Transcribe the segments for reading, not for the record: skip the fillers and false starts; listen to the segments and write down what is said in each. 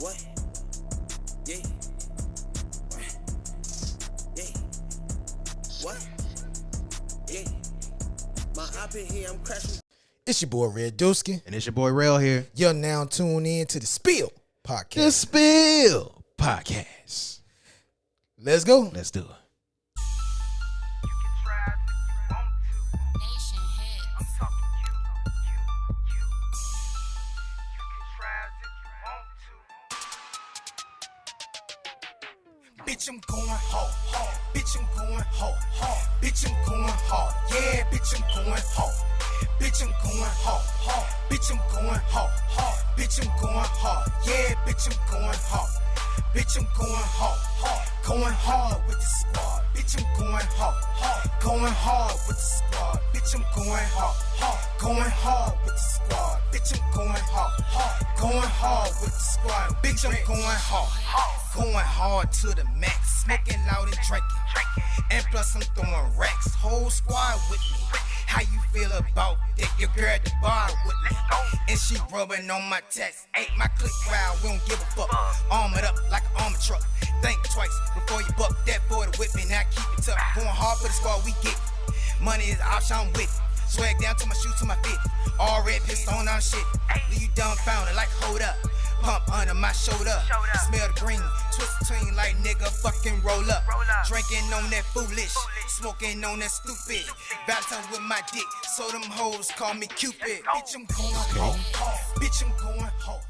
What? Yeah. Yeah. What? Yeah. My op in here, I'm crashing. It's your boy Red Dusky. And it's your boy Rell here. You're now tuned in to the Spill podcast. The Spill Podcast. Let's go. Let's do it. Bitch, I'm going hard, hard. Bitch, I'm going hard, hard. Bitch, I'm going hard. Yeah, bitch, I'm going hard. Bitch, I'm going hard, hard. Bitch, I'm going hard, hard. Bitch, I'm going hard. Yeah, bitch, I'm going hard. Bitch, I'm going hard, hard. Going hard with the squad. Bitch, I'm going hard, hard. Going hard with the squad. Bitch, I'm going hard, hard. Going hard with the squad. Bitch, I'm going hard, hard. Going hard with the squad. Bitch, I'm going hard, hard. Going hard to the max, smoking loud and drinking. And plus I'm throwing racks, whole squad with me. How you feel about that? Your girl at the bar with me. And she rubbing on my text. Ain't my click wild, we don't give a fuck. Armored up like an armor truck. Think twice before you buck that boy to whip me. Now keep it tough. Going hard for the squad, we get it. Money is option, I'm with it. Swag down to my shoes, to my feet. All red pistol on shit. Leave you dumbfounded like hold up. Pump under my shoulder. Smell the green. Twist between like nigga fucking roll up. Drinking on that foolish. Smoking on that stupid. Valentine with my dick. So them hoes call me Cupid. Bitch, I'm going home. Bitch, I'm going home.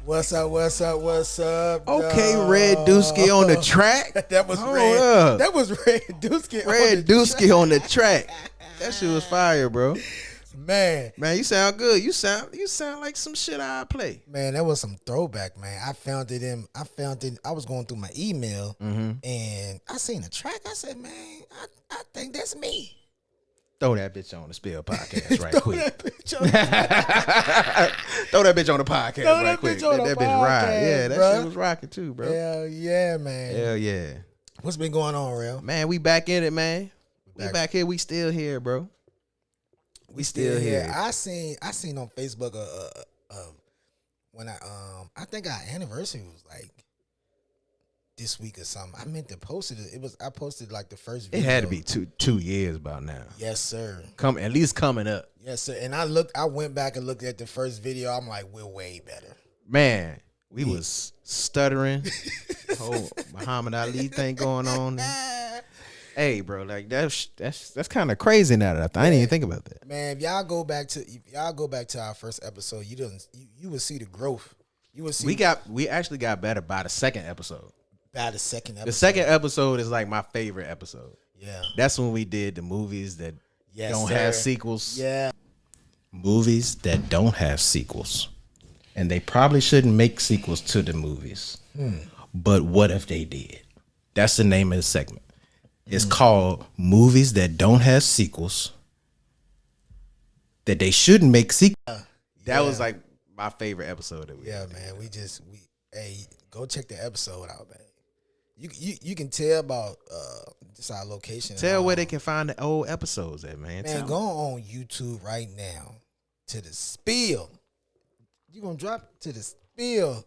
What's up? What's up? What's up? Okay, dog? Red Dusky on the track. That was Hold Red. up. That was Red Dusky. Red Dusky on the track. That shit was fire, bro. Man, Man, you sound good. You sound like some shit I play. man, that was some throwback, man. I found it. I was going through my email and I seen the track. I said, man, I think that's me. Throw that bitch on the Spill Podcast right Throw quick. that bitch on. Throw that bitch on the podcast Throw right that quick. bitch on Let the that bitch ride. podcast, Yeah, that bruh. shit was rocking too, bro. Hell yeah, man. Hell yeah. What's been going on, Rell? Man, we back in it, man. We back. back here. We still here, bro. We still here. I seen on Facebook when I think our anniversary was like this week or something. I meant to post it. I posted like the first It video. had to be two years about now. Yes, sir. At least coming up. Yes, sir. And I went back and looked at the first video. I'm like, we're way better. Man, we was stuttering. Whole Muhammad Ali thing going on. Hey, bro, like that's kind of crazy now that I didn't even think about that. Man, if y'all go back to our first episode, you will see the growth. You will see We actually got better by the second episode. by the second episode. The second episode is like my favorite episode. Yeah. That's when we did the movies that Yes, don't sir. have sequels. Yeah. Movies that don't have sequels. And they probably shouldn't make sequels to the movies. But what if they did? That's the name of the segment. It's called Movies That Don't Have Sequels. That they shouldn't make sequels. That was like my favorite episode that we Yeah, did. man. Hey, go check the episode out, man. You can tell about just our location. Tell where they can find the old episodes at, man. Man, Tell go on YouTube right now to the Spill. You gonna drop to the Spill?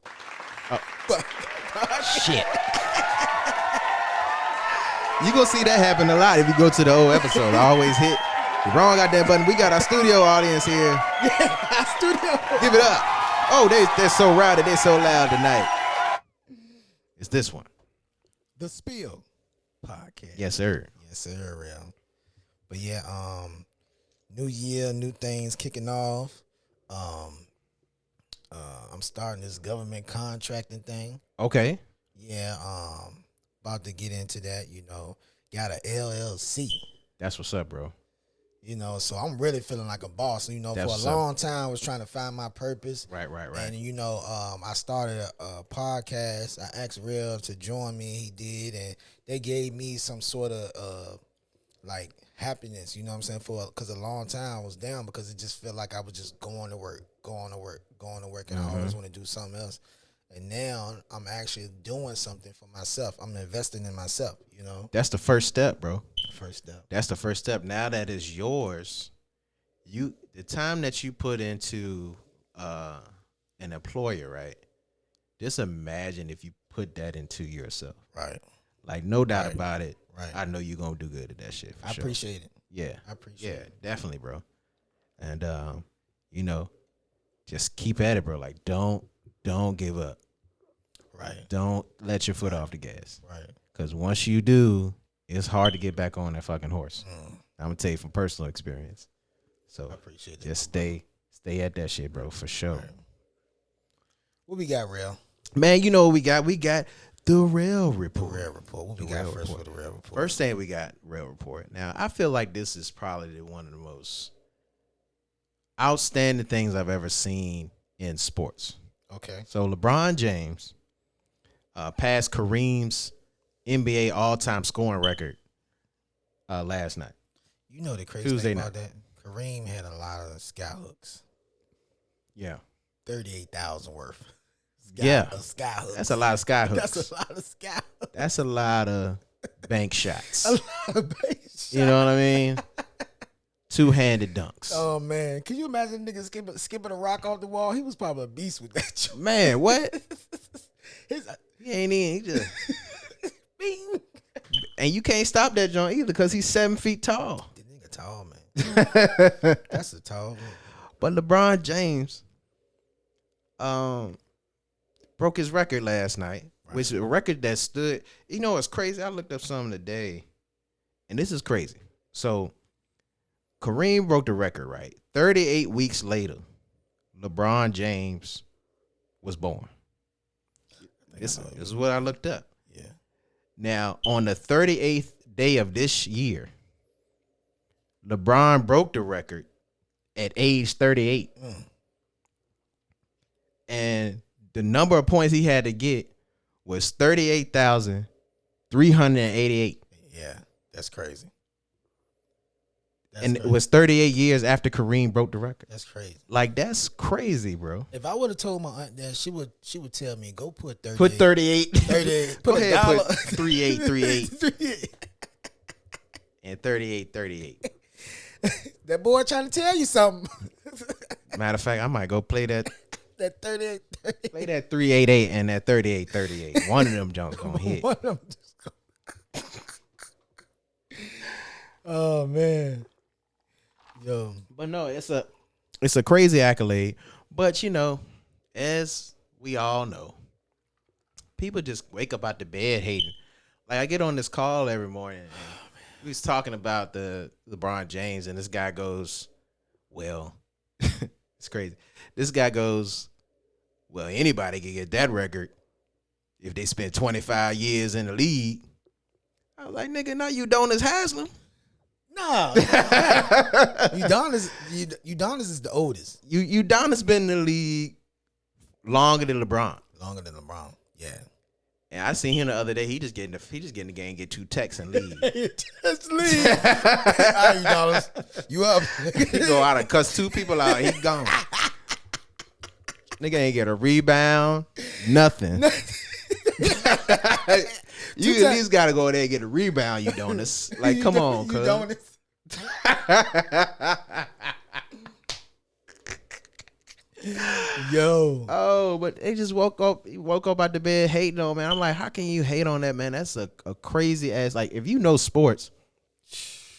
Shit. You gonna see that happen a lot if you go to the old episode. I always hit the wrong goddamn button. We got our studio audience here. Our studio. Give it up. Oh, they're so rowdy. They're so loud tonight. It's this one. The Spill podcast. Yes, sir. Yes, sir, real. But yeah, new year, new things kicking off. I'm starting this government contracting thing. Okay. Yeah, about to get into that, got a LLC, That's what's up, bro. so I'm really feeling like a boss. For That's a what's up. long time I was trying to find my purpose. Right. And I started a podcast. I asked Rell to join me. He did, and they gave me some sort of like happiness. You know what I'm saying? Because a long time I was down because it just felt like I was just going to work, and I always want to do something else. And now I'm actually doing something for myself. I'm investing in myself. That's the first step, bro. First step. That's the first step. Now that it's yours, the time that you put into an employer, right? Just imagine if you put that into yourself. Right. Like, no doubt Right. about it. Right. I know you're gonna do good at that shit. For I sure. appreciate it. Yeah, I appreciate it. definitely, bro. And you know, just keep at it, bro. Like, don't give up. Right. Don't let your foot off the gas. Right. Because once you do, it's hard to get back on that fucking horse. I'm gonna tell you from personal experience. So I appreciate it. just stay at that shit, bro, for sure. Right. What we got, Rell? Man, you know what we got? We got the Rell Report. Rell Report. What we The got Rell first Report. for the Rell Report? First thing we got, Rell Report. Now, I feel like this is probably one of the most outstanding things I've ever seen in sports. Okay. So LeBron James passed Kareem's NBA all-time scoring record last night. You know the crazy Tuesday thing about night. that? Kareem had a lot of sky hooks. Yeah. 38,000 worth. Yeah. Sky hooks. That's a lot of sky hooks. That's a lot of sky hooks. That's a lot of bank shots. A lot of base You know what I mean? Two-handed dunks. Oh man, can you imagine niggas skipping a rock off the wall? He was probably a beast with that joint. Man, what? His, He ain't in. He just, bing. and you can't stop that joint either because he's 7 feet tall. The nigga tall, man. That's a tall man. But LeBron James broke his record last night, which is a record that stood. You know, it's crazy. I looked up something today, and this is crazy. So Kareem broke the record, right? 38 weeks later, LeBron James was born. This is what I looked up. Yeah. Now, on the 38th day of this year, LeBron broke the record at age 38. And the number of points he had to get was 38,388. Yeah, that's crazy. That's And crazy. it was 38 years after Kareem broke the record. That's crazy. Like, that's crazy, bro. If I would have told my aunt that, she would tell me, go put 38. Put 38. 38. Go Put ahead, $1. put 3838 38. and 3838. That boy trying to tell you something. Matter of fact, I might go play that That 38. play that 388 and that 3838. One of them jumps gonna hit. One of them just oh man. Yo. But no, it's a crazy accolade. But you know, as we all know, people just wake up out the bed hating. Like, I get on this call every morning and we was talking about the LeBron James, and this guy goes, well, it's crazy. This guy goes, well, anybody can get that record if they spent 25 years in the league. I was like, nigga, no, Udonis Haslam. No. Udonis is the oldest. Udonis been in the league longer than LeBron. Longer than LeBron. Yeah. And I seen him the other day. He just getting the game, get 2 texts and leave. Just leave. All right, Udonis. You up. He go out and cuss 2 people out. He gone. Nigga ain't get a rebound. Nothing. You at least gotta go there and get a rebound, Udonis. Like, come on, cuz. Udonis. Yo. Oh, but they just woke up out the bed hating on, man. I'm like, how can you hate on that, man? That's a crazy ass. Like, if you know sports,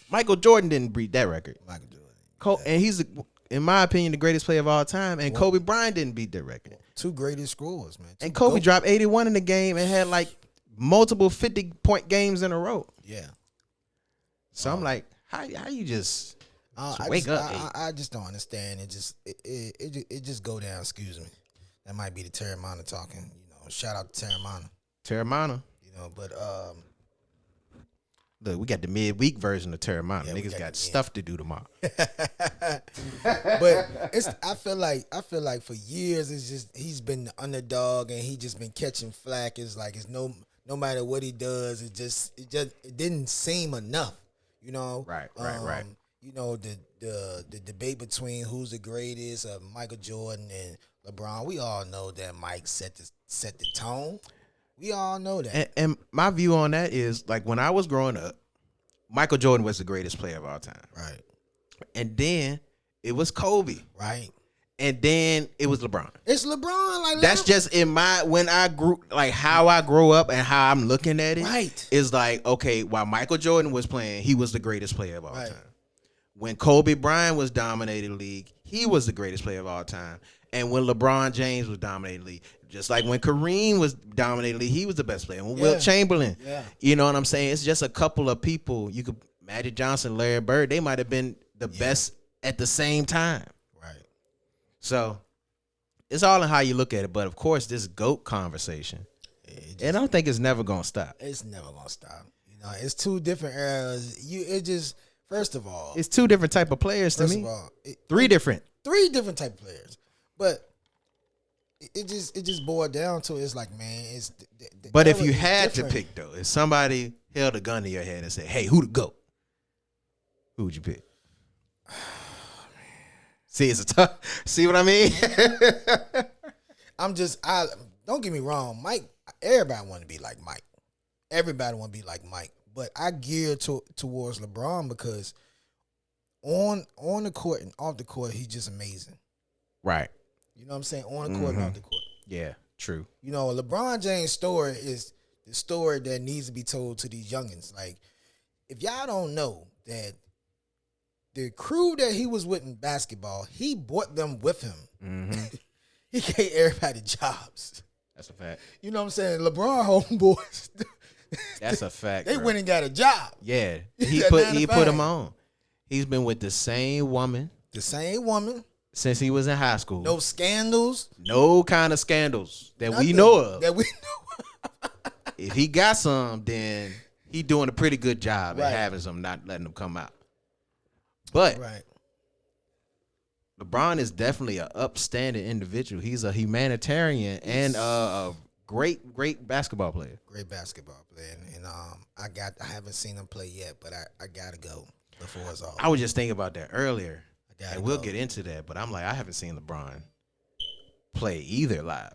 Michael Jordan didn't beat that record. Michael Jordan. And he's, in my opinion, the greatest player of all time. And Kobe Bryant didn't beat that record. 2 greatest scorers, man. And Kobe dropped 81 in the game and had like multiple 50-point games in a row. Yeah. So I'm like, how you just I wake just, up? I just don't understand. It just go down. Excuse me. That might be the Terramana talking. You know, shout out to Terramana. Terramana. You know, but Look, we got the midweek version of Terramana. Yeah, we Niggas got got the- stuff to do tomorrow. but I feel like for years he's been the underdog and he just been catching flack. It's like no matter what he does, it didn't seem enough. You know, Right. You know, the debate between who's the greatest of Michael Jordan and LeBron. We all know that Mike set the tone. We all know that. And my view on that is, like, when I was growing up, Michael Jordan was the greatest player of all time. Right. And then it was Kobe. Right. and then it was LeBron. It's LeBron. Like That's just in my when I grew like how I grew up and how I'm looking at it. Right. Is like, okay, while Michael Jordan was playing, he was the greatest player of all Right. time. When Kobe Bryant was dominating the league, he was the greatest player of all time. And when LeBron James was dominating the league, just like when Kareem was dominating the league, he was the best player. When Wilt Chamberlain, you know what I'm saying? It's just a couple of people. You could Magic Johnson, Larry Bird, they might have been the best at the same time. Right. So it's all in how you look at it. But of course, this GOAT conversation, and I don't think it's never gonna stop. It's never gonna stop. You know, it's two different eras. First of all, It's two different type of players to me. Three different type of players. But it just boiled down to it's like, man, it's. But if you had to pick though, if somebody held a gun to your head and said, "Hey, who the GOAT?" Who would you pick? See, it's a tough. See what I mean? Don't get me wrong, Mike. Everybody want to be like Mike. Everybody want to be like Mike. But I gear towards LeBron because on the court and off the court, he's just amazing. Right. You know what I'm saying? On the court and off the court. Yeah, true. You know, LeBron James' story is the story that needs to be told to these youngins. Like, if y'all don't know that the crew that he was with in basketball, he brought them with him. Mm-hmm. He gave everybody jobs. That's a fact. You know what I'm saying? LeBron homeboys. That's a fact. They bro. went and got a job. Yeah, he That put 9 to he 5. put him on. He's been with the same woman The same woman. since he was in high school. No scandals. No kind of scandals that we nothing know of. That we know. If he got some, then he doing a pretty good job Right. at having some, not letting them come out. But Right. LeBron is definitely an upstanding individual. He's a humanitarian and a great basketball player. Great basketball player. And I haven't seen him play yet, but I gotta go before it's all. I was just thinking about that earlier, gotta and we'll go. get into that. But I'm like, I haven't seen LeBron play either live.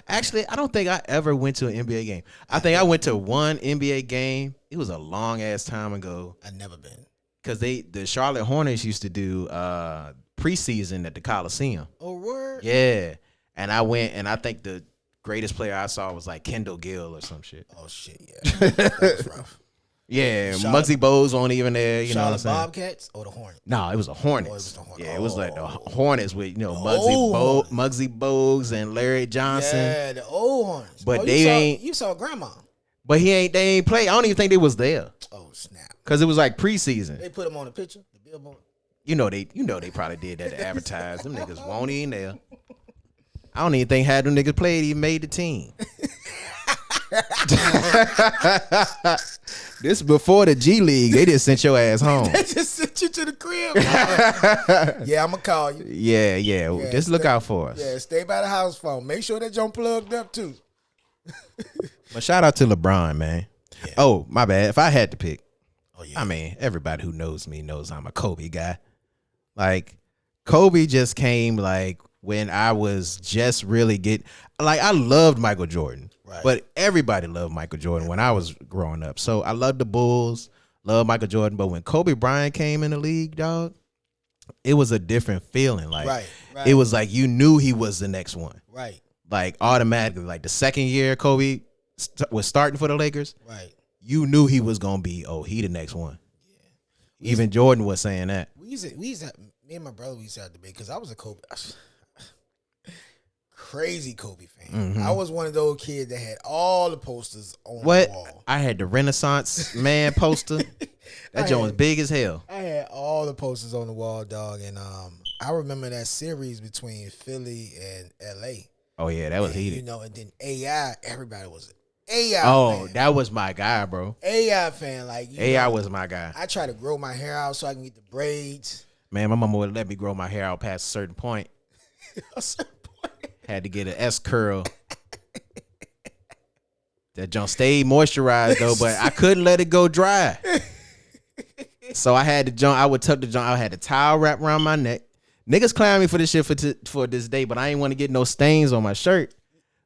Actually, I don't think I ever went to an NBA game. I think I went to one NBA game. It was a long ass time ago. I've never been. Because the Charlotte Hornets used to do preseason at the Coliseum. Oh, word? Yeah. And I went, and I think the greatest player I saw was like Kendall Gill or some shit. Oh, shit, yeah. That was rough. Yeah, Charlotte- Muggsy Bogues wasn't even there, you know what I'm Charlotte saying? Bobcats or the Hornets? No, it was the Hornets. Oh, it was the Hornets. Yeah, it was like the Oh. Hornets with, you know, old Muggsy Bogues and Larry Johnson. Yeah, the old Hornets. But Oh, they ain't- You saw Grandma. But they ain't play. I don't even think they was there. Oh, snap. Because it was like preseason. They put him on the picture, the billboard. You know they probably did that to advertise. Them niggas won't even there. I don't even think had them niggas played even made the team. This before the G League. They just sent your ass home. They just sent you to the crib. Yeah, I'm going to call you. Yeah. Just look out for us. Yeah, stay by the house phone. Make sure that you're plugged up, too. But shout out to LeBron, man. Yeah. Oh, my bad. If I had to pick, Oh, yeah. I mean, everybody who knows me knows I'm a Kobe guy. Like, Kobe just came like when I was just really I loved Michael Jordan. Right. But everybody loved Michael Jordan when I was growing up. So I loved the Bulls, loved Michael Jordan. But when Kobe Bryant came in the league, dog, it was a different feeling. Like, Right. it was like you knew he was the next one. Right, Like, automatically. Like, the second year Kobe was starting for the Lakers, right. you knew he was gonna be, he the next one. Yeah. Even Jordan was saying that. We used to, me and my brother, we used to have debate because I was a Kobe, crazy Kobe fan. Mm-hmm. I was one of those kids that had all the posters on What? the wall. I had the Renaissance man poster. That joint was big as hell. I had all the posters on the wall, dog, and I remember that series between Philly and LA. Oh yeah, that was You heated. know, and then AI, everybody was an AI Oh, fan. that was my guy, bro. AI fan, like you AI know, was my guy. I try to grow my hair out so I can get the braids. Man, my mama would let me grow my hair out past a certain point. A certain point. Had to get an S curl. That joint stayed moisturized though, but I couldn't let it go dry. So I had the joint. I would tuck the joint. I had a towel wrapped around my neck. Niggas clown me for this shit for this day, but I ain't want to get no stains on my shirt.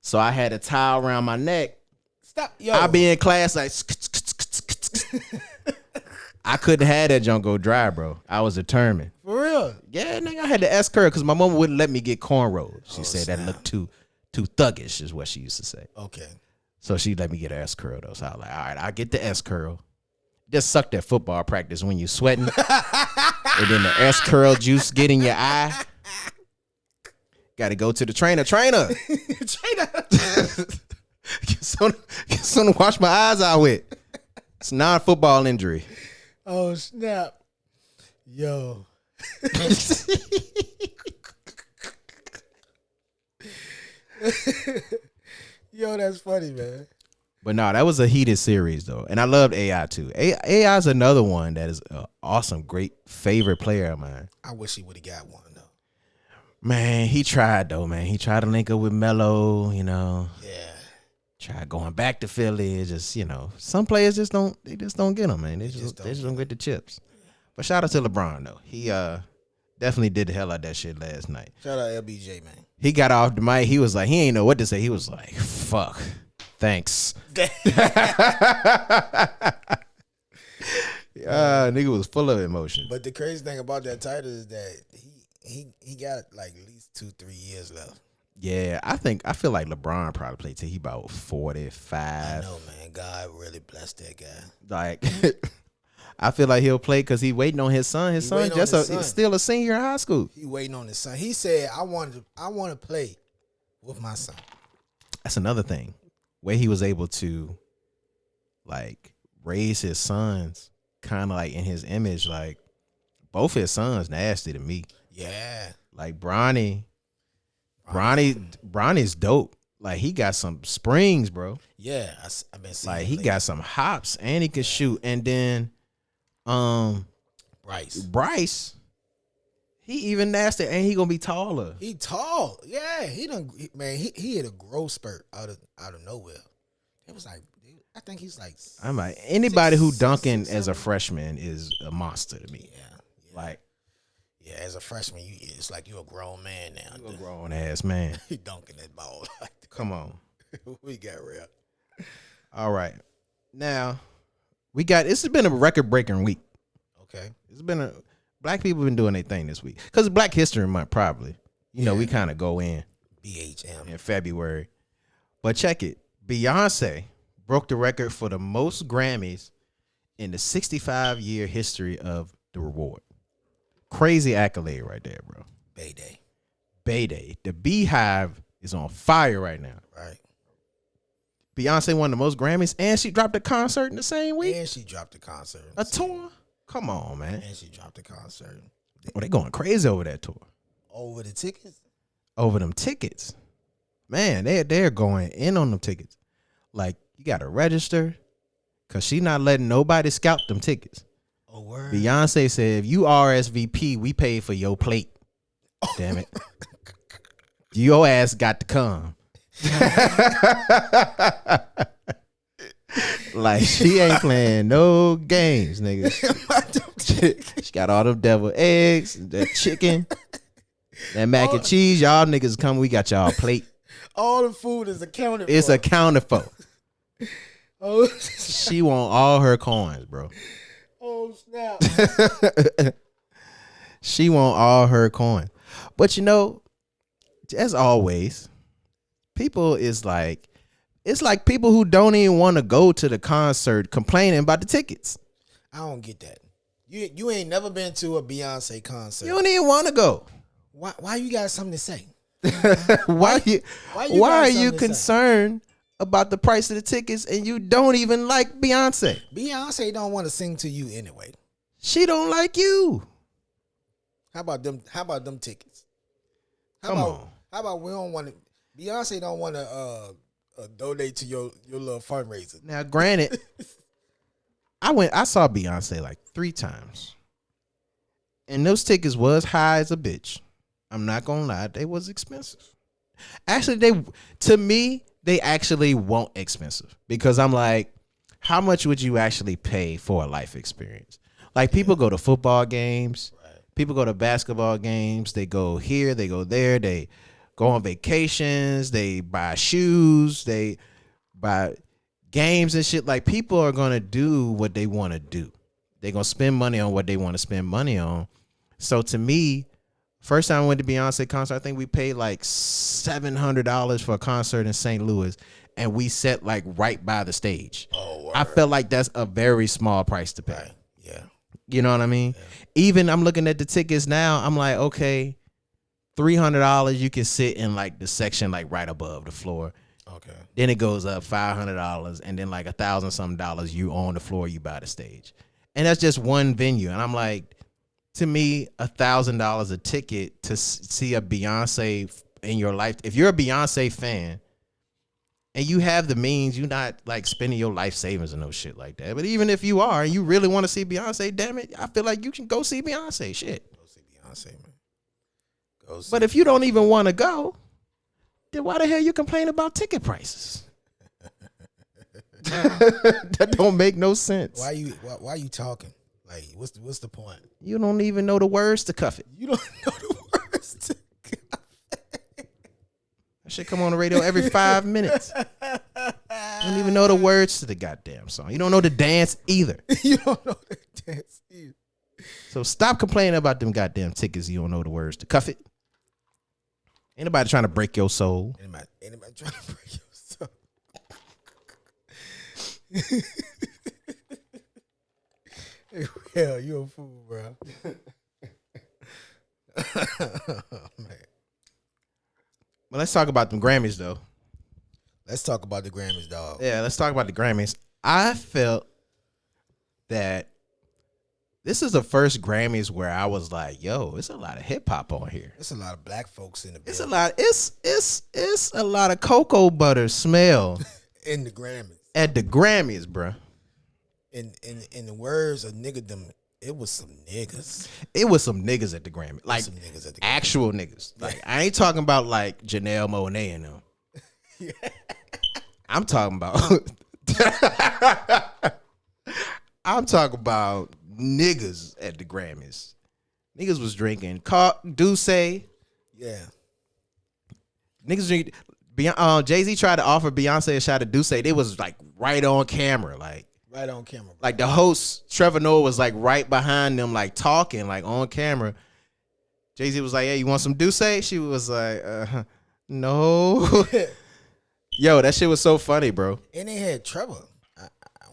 So I had a towel around my neck. Stop, yo. I be in class like I couldn't have that junk go dry, bro. I was determined. For real? Yeah, nigga, I had to S curl because my mom wouldn't let me get cornrows. She said snap. that looked too thuggish, is what she used to say. Okay. So she let me get an S curl though. So I was like, all right, I get the S curl. Just sucked at football practice when you sweating, and then the S curl juice get in your eye. Got to go to the trainer. Trainer. Get something to wash my eyes out with. It's non-football injury. Oh snap. Yo. Yo, that's funny, man. But no, that was a heated series though, and I loved AI too. AI is another one that is an awesome, great favorite player of mine. I wish he would have got one though. Man, he tried though. Man, he tried to link up with Melo. You know, Yeah. tried going back to Philly. It's just some players just don't get them, man. They just don't get the chips. But shout out to LeBron though. He definitely did the hell out of that shit last night. Shout out LBJ, man. He got off the mic. He was like, he ain't know what to say. He was like, fuck. Thanks. Nigga was full of emotion. But the crazy thing about that title is that he got like at least 2-3 years left. Yeah, I feel like LeBron probably played till he about 45. I know, man. God really blessed that guy. Like, I feel like he'll play because he waiting on his son. His son still a senior in high school. He waiting on his son. He said, I want to play with my son. That's another thing. Where he was able to like raise his sons kind of like in his image. Like both his sons nasty to me. Yeah. Like Bronny's dope. Like he got some springs, bro. Yeah, I've been seeing. Like he got some hops and he can shoot. And then Bryce, he even nasty and he gonna be taller. He tall. Yeah, he hit a growth spurt out of nowhere. It was like, I think he's like. I'm like anybody who dunking 6, as a freshman is a monster to me. Yeah. Like. Yeah, as a freshman, it's like you're a grown man now. You a grown ass man. He dunking that ball. Come on. We got real. All right. Now, this has been a record-breaking week. Okay. Black people been doing their thing this week. Because it's Black History Month, probably. You know, we kind of go in BHM. in February. But check it. Beyonce broke the record for the most Grammys in the 65-year history of the award. Crazy accolade right there, bro. Bayday. The Beehive is on fire right now. Right. Beyonce won the most Grammys, and she dropped a concert in the same week. And she dropped a concert. A tour? Come on, man. And she dropped a concert. Oh, they going crazy over that tour. Over the tickets? Over them tickets. Man, they're going in on them tickets. Like, you got to register because she not letting nobody scalp them tickets. Oh, word. Beyonce said, if you RSVP, we pay for your plate. Damn it. Your ass got to come. Like, she ain't playing no games, nigga. She got all them devil eggs, that chicken, that mac and cheese. Y'all niggas come, we got y'all plate. All the food is accounted for. It's accounted for. Oh, she want all her coins, bro. Oh, snap. She want all her coins. But you know, as always, people is like, it's like people who don't even want to go to the concert complaining about the tickets. I don't get that. You ain't never been to a Beyonce concert. You don't even want to go. Why you got something to say? Why are you to concerned about the price of the tickets and you don't even like Beyonce? Beyonce don't want to sing to you anyway. She don't like you. How about them tickets? How about we don't want to? Beyonce don't want to donate to your little fundraiser. Now, granted, I saw Beyonce like 3 times, and those tickets was high as a bitch. I'm not gonna lie, they was expensive. Actually, to me they actually weren't expensive because I'm like, how much would you actually pay for a life experience? Like people go to football games, people go to basketball games, they go here, they go there, they go on vacations, they buy shoes, they buy games and shit. Like people are gonna do what they want to do. They're gonna spend money on what they want to spend money on. So to me, first time I went to Beyonce concert, I think we paid like $700 for a concert in St. Louis, and we sat like right by the stage. Oh, word. I felt like that's a very small price to pay. Right. Yeah. You know what I mean? Yeah. Even I'm looking at the tickets now. I'm like, okay, $300 you can sit in like the section like right above the floor. Okay. Then it goes up $500, and then like $1,000 something you on the floor, you buy the stage, and that's just one venue. And I'm like, to me, $1,000 a ticket to see a Beyonce in your life. If you're a Beyonce fan and you have the means, you're not like spending your life savings and no shit like that. But even if you are and you really want to see Beyonce, damn it, I feel like you can go see Beyonce. Shit. Go see Beyonce, man. Go see. But if you don't even want to go, then why the hell you complain about ticket prices? That don't make no sense. Why you talking? Like, what's the point? You don't even know the words to cuff it. You don't know the words to cuff it. That shit come on the radio every 5 minutes. You don't even know the words to the goddamn song. You don't know the dance either. You don't know the dance either. So stop complaining about them goddamn tickets. You don't know the words to cuff it. Anybody trying to break your soul? Anybody trying to break your soul? Hell, you a fool, bro. Man. Well, let's talk about them Grammys, though. Let's talk about the Grammys, dog. Yeah, let's talk about the Grammys. I felt that this is the first Grammys where I was like, yo, it's a lot of hip hop on here. It's a lot of black folks in the building. It's a lot of cocoa butter smell in the Grammys. At the Grammys, bruh. In the words of niggerdom, it was some niggas. It was some niggas at the Grammy. Like some niggas at the Grammy. Actual niggas. Like I ain't talking about like Janelle Monáe and them. Yeah. I'm talking about niggas at the Grammys. Niggas was drinking Douce. Yeah. Niggas drink. Jay-Z tried to offer Beyonce a shot of Douce. They was like right on camera. Like right on camera. Bro. Like the host, Trevor Noah, was like right behind them, like talking, like on camera. Jay-Z was like, hey, you want some Douce? She was like, no. Yo, that shit was so funny, bro. And they had Trevor.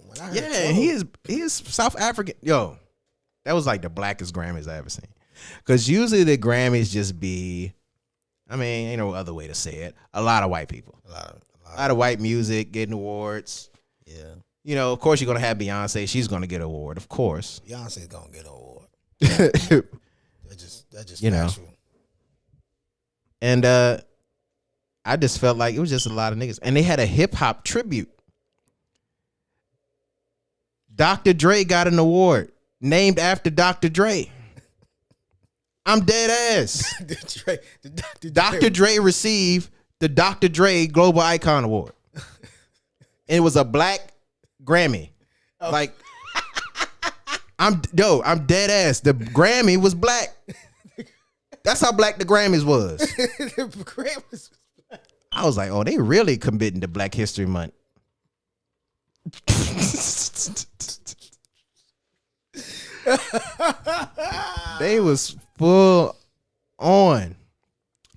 When I heard Trevor, he is South African. Yo, that was like the blackest Grammys I ever seen. Because usually the Grammys just be, I mean, ain't no other way to say it. A lot of white people. A lot of white music getting awards. Yeah. You know, of course you're going to have Beyonce. She's going to get an award, of course. Beyonce's going to get an award. That's just you factual. Know. And I just felt like it was just a lot of niggas. And they had a hip-hop tribute. Dr. Dre got an award named after Dr. Dre. I'm dead ass. Dr. Dre received the Dr. Dre Global Icon Award. And it was a black Grammy. Oh. Like, I'm dead ass. The Grammy was black. That's how black the Grammys was. The Grammys was black. I was like, oh, they really committing to Black History Month. They was full on.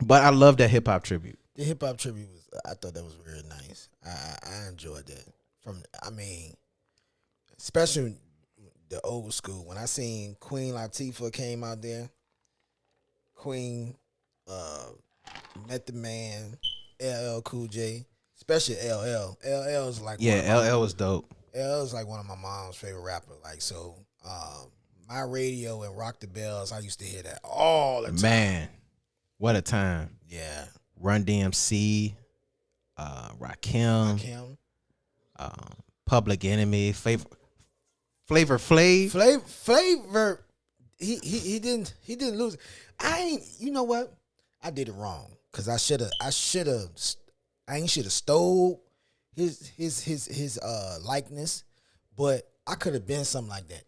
But I love that hip hop tribute. The hip hop tribute I thought that was really nice. I enjoyed that. Especially the old school. When I seen Queen Latifah came out there, Queen, Method Man, LL Cool J, especially LL. LL is like LL was dope. LL is like one of my mom's favorite rappers. Like so, my radio and Rock the Bells, I used to hear that all the time. Man, what a time! Yeah, Run DMC, Rakim. Public Enemy, Flavor Flav. Flavor. He didn't lose. You know what? I did it wrong because I should have stole his likeness, but I could have been something like that.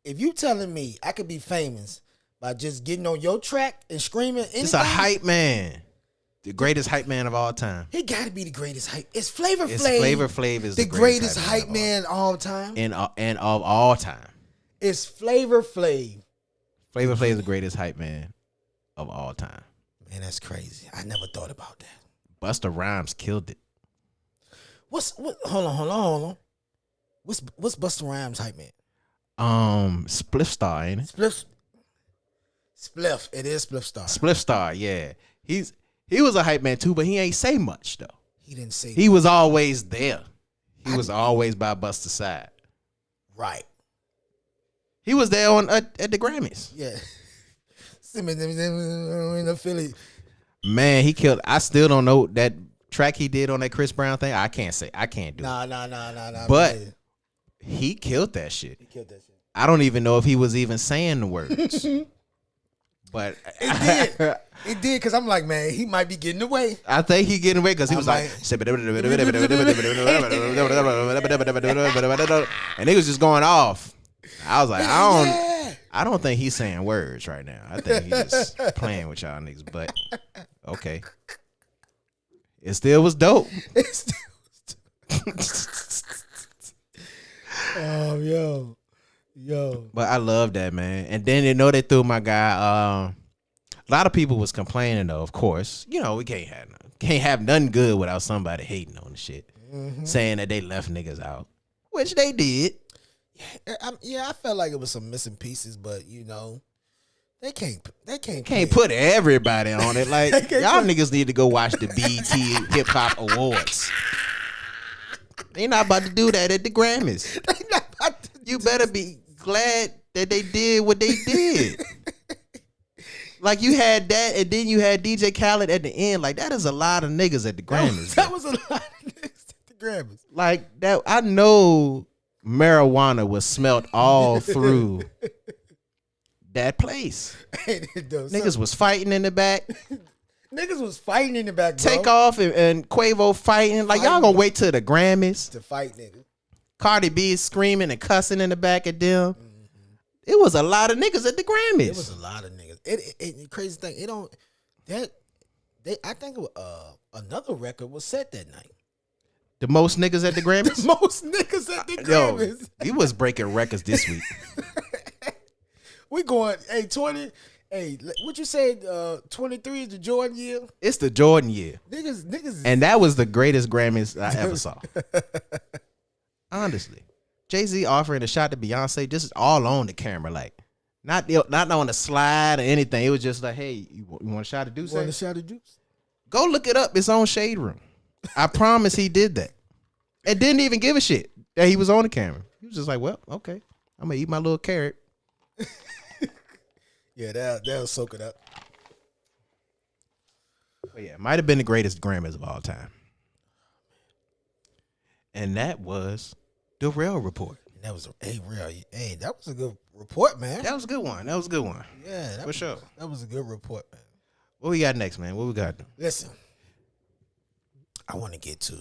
If you telling me I could be famous by just getting on your track and screaming, it's a hype man. The greatest hype man of all time. He got to be the greatest hype. It's Flavor Flav. Flavor Flav is the greatest hype man of all time. And of all time. It's Flavor Flav. Flavor Flav is the greatest hype man of all time. Man, that's crazy. I never thought about that. Busta Rhymes killed it. Hold on. What's Busta Rhymes hype man? Spliff Star, ain't it? Spliff. It is Spliff Star. Spliff Star, yeah. He was a hype man too, but he ain't say much though. He didn't say He was always there. He was always by Busta's side. right. He was there at the Grammys. Yeah. In the Philly. Man, he killed. I still don't know that track he did on that Chris Brown thing. I can't do it. Nah. But man. he killed that shit. He killed that shit. I don't even know if he was even saying the words. But It did because I'm like, man, he might be getting away. I think he getting away because he was like, and he was just going off. I was like, I don't think he's saying words right now. I think he's just playing with y'all niggas. But okay, it still was dope. Oh, yo. But I love that, man. And then they threw my guy. A lot of people was complaining though. Of course, we can't have nothing good without somebody hating on the shit, saying that they left niggas out, which they did. Yeah, I felt like it was some missing pieces, but they can't Put everybody on it. Like y'all niggas need to go watch the BET Hip Hop Awards. They not about to do that at the Grammys. You better be glad that they did what they did. Like you had that, and then you had DJ Khaled at the end. Like that is a lot of niggas at the Grammys. That was a lot of niggas at the Grammys. Like that, I know marijuana was smelt all through that place. Niggas was fighting in the back. Niggas was fighting in the back, bro. Takeoff and Quavo fighting. Like y'all gonna wait till the Grammys to fight niggas. Cardi B is screaming and cussing in the back at them. It was a lot of niggas at the Grammys. It was a lot of niggas. It crazy thing. I think another record was set that night. The most niggas at the Grammys. The most niggas at the Grammys. He was breaking records this week. We going 20. Hey, what you say? 23 is the Jordan year. It's the Jordan year. Niggas. And that was the greatest Grammys I ever saw. Honestly, Jay-Z offering a shot to Beyonce, just all on the camera, like not on the slide or anything. It was just like, hey, you want a shot of Deuce? Want a shot of Deuce? Go look it up. It's on Shade Room. I promise he did that, and didn't even give a shit that he was on the camera. He was just like, well, okay, I'm gonna eat my little carrot. Yeah, that'll soak it up. But yeah, might have been the greatest Grammys of all time. And that was the Rell Report. And that was Rell. Hey, that was a good report, man. That was a good one. Yeah, for sure. That was a good report, man. What we got next, man? What we got? Listen, I want to get to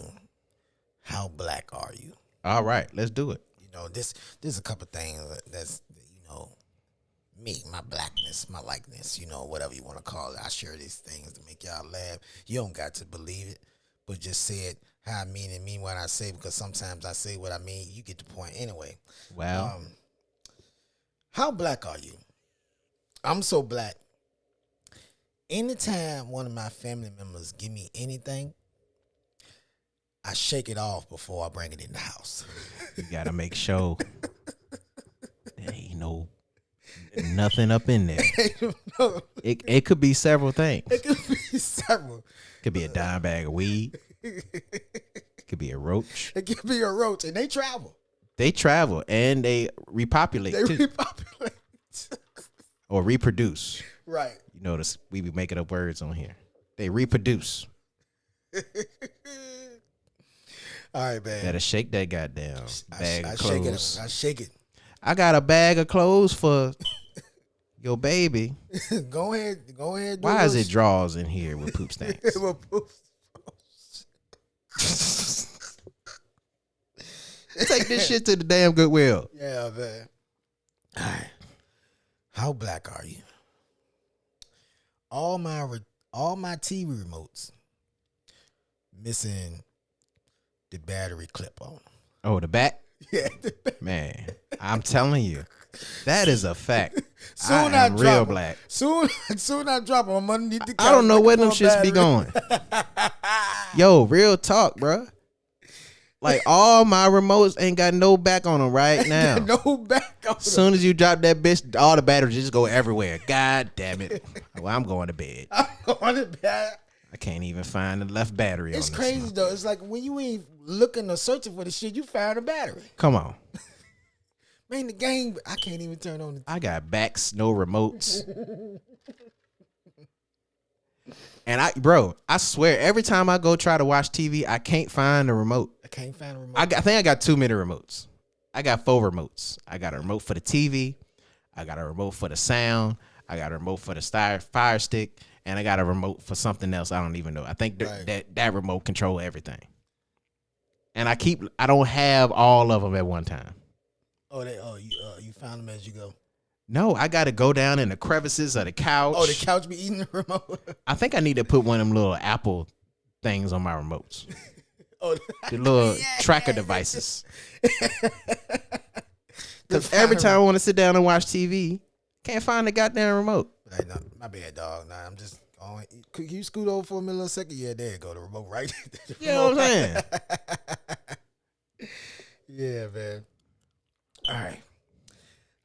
how black are you? All right, let's do it. There's a couple things that's me, my blackness, my likeness, whatever you want to call it. I share these things to make y'all laugh. You don't got to believe it, but just say it how I mean and mean what I say, because sometimes I say what I mean. You get the point anyway. Wow. How black are you? I'm so black. Anytime one of my family members give me anything, I shake it off before I bring it in the house. You gotta make sure there ain't nothing up in there. It could be several things. It could be several. Could be a dime bag of weed. It could be a roach. It could be a roach, and they travel. They travel and they repopulate too. Repopulate. Or reproduce. Right. You notice we be making up words on here. They reproduce. All right, man. Gotta shake that goddamn bag of clothes. I shake it. I got a bag of clothes for your baby. Go ahead. Why is it drawers in here with poop stains? Take this shit to the damn Goodwill. Yeah, man. All right. How black are you? All my TV remotes missing the battery clip on. Oh, the back? Yeah. Man, I'm telling you. That is a fact. Soon I am real drop 'em. black. Soon I drop them. I'm underneath the couch. I don't know where them looking shits for a be battery. going. Yo, real talk, bro. Like all my remotes ain't got no back on them right now. No back on As soon as you drop that bitch, all the batteries just go everywhere. God damn it. Well, I'm going to bed. I'm going to bed. I can't even find the left battery It's on this crazy one. though. It's like when you ain't looking or searching for the shit, you found a battery. Come on. Man, the game, I can't even turn on the I got backs, no remotes. And I swear, every time I go try to watch TV, I can't find the remote. I can't find a remote. I think I got too many remotes. I got 4 remotes. I got a remote for the TV. I got a remote for the sound. I got a remote for the fire stick. And I got a remote for something else. I don't even know. I think that remote control everything. And I don't have all of them at one time. You found them as you go. No, I got to go down in the crevices of the couch. Oh, the couch be eating the remote. I think I need to put one of them little Apple things on my remotes. Oh, The little tracker devices. Because every time I want to sit down and watch TV, can't find the goddamn remote. Hey, no, my bad, dog. Nah, I'm just going. Could you scoot over for a little second? Yeah, there you go. The remote right there. You know what I'm saying? Yeah, man. All right.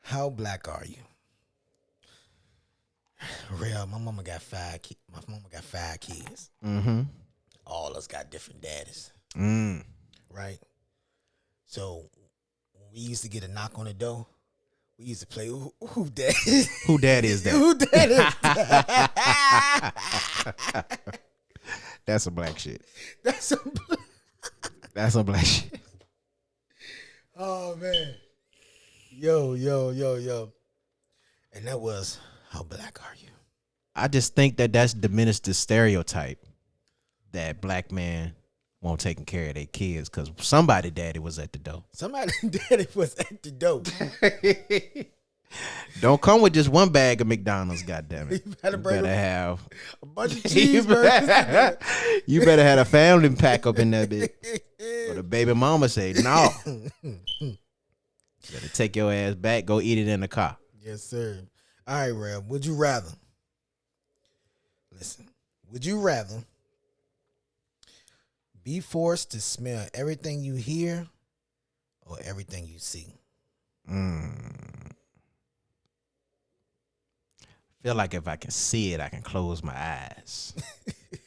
How black are you? Real, my mama got 5 kids. My mama got 5 kids. Mm-hmm. All of us got different daddies. Right? So when we used to get a knock on the door, we used to play who dad Who dad is that? who dad is that? That's some black shit. That's some That's some black shit. Oh man. Yo. And that was how black are you? I just think that's diminished the stereotype that black men won't taking care of their kids because somebody daddy was at the door. Somebody daddy was at the door. Don't come with just one bag of McDonald's, goddammit. You better have a bunch of cheeseburgers. You better have a family pack up in that bitch. Or the baby mama say, no. Better take your ass back, go eat it in the car. Yes, sir. All right, Rell. Would you rather? Listen. Would you rather be forced to smell everything you hear or everything you see? Feel like if I can see it, I can close my eyes.